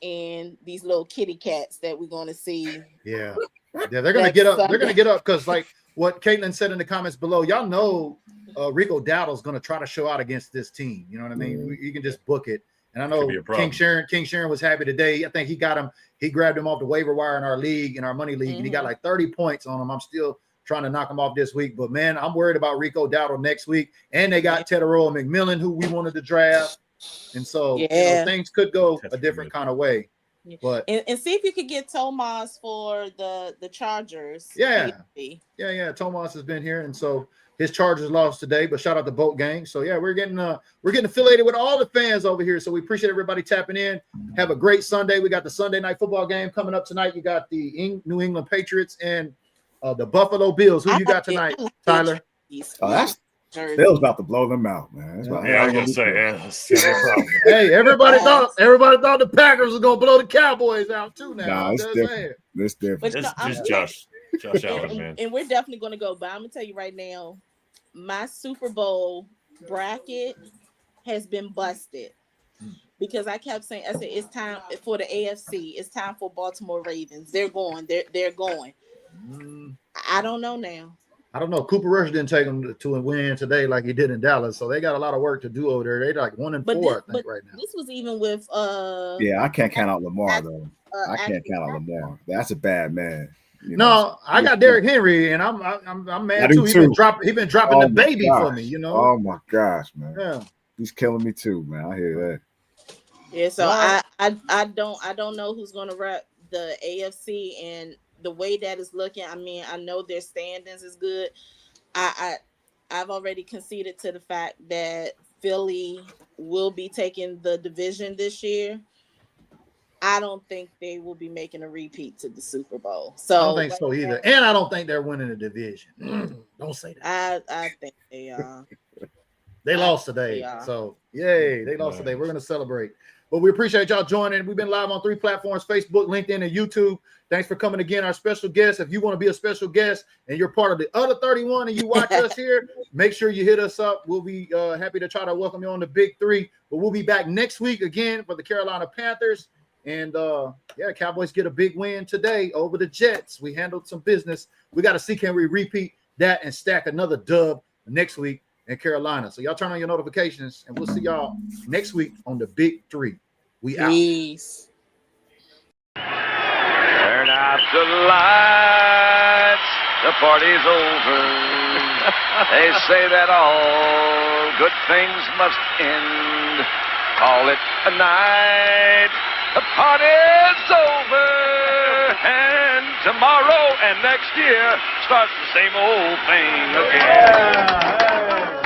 and these little kitty cats that we're going to see. Yeah, they're going to get up. They're going to get up because, like what Caitlin said in the comments below, y'all know Rico Dowdle's going to try to show out against this team. You know what I mean? You can just book it. And I know King Sharon was happy today. I think he grabbed him off the waiver wire in our league, in our money league, and he got like 30 points on him. I'm still trying to knock him off this week. But, man, I'm worried about Rico Dowdle next week. And they got Teteroa McMillan, who we wanted to draft. And so, things could go a different kind of way. But and see if you could get Tomas for the Chargers. Yeah. Tomas has been here. And so his Chargers lost today, but shout out to Boat Gang. So, yeah, we're getting affiliated with all the fans over here. So we appreciate everybody tapping in. Have a great Sunday. We got the Sunday night football game coming up tonight. You got the New England Patriots and the Buffalo Bills. Who you got tonight, Tyler? Bill's about to blow them out, man. That's I was gonna say, hey, everybody thought the Packers was gonna blow the Cowboys out too. Now, nah, it's different. It's different. It's Josh Allen, man. And we're definitely gonna go. But I'm gonna tell you right now, my Super Bowl bracket has been busted because I kept saying, I said it's time for the AFC. It's time for Baltimore Ravens. They're going. They're going. I don't know now. I don't know. Cooper Rush didn't take them to a win today like he did in Dallas, so they got a lot of work to do over there. They're like 1-4, I think, right now. This was even with I can't count out Lamar though. I can't count out Lamar. That's a bad man. I got Derrick Henry, and I'm mad too. He's been dropping the baby for me. Oh my gosh, man. Yeah, he's killing me too, man. I hear that. Yeah, so I don't know who's gonna rep the AFC and the way that is looking. I mean, I know their standings is good. I've already conceded to the fact that Philly will be taking the division this year. I don't think they will be making a repeat to the Super Bowl. So I don't think so either. And I don't think they're winning the division. Don't say that. I think they are. They lost today. So yay, they lost today. We're gonna celebrate. But we appreciate y'all joining. We've been live on 3 platforms: Facebook, LinkedIn, and YouTube. Thanks for coming again, our special guest. If you want to be a special guest and you're part of the other 31 and you watch us here, make sure you hit us up. We'll be happy to try to welcome you on the Big 3. But we'll be back next week again for the Carolina Panthers. And Cowboys get a big win today over the Jets. We handled some business. We got to see, can we repeat that and stack another dub next week in Carolina? So y'all turn on your notifications, and we'll see y'all next week on the Big 3. We out. Peace. Turn out the lights. The party's over. They say that all good things must end. Call it a night. The party's over. And tomorrow and next year starts the same old thing again.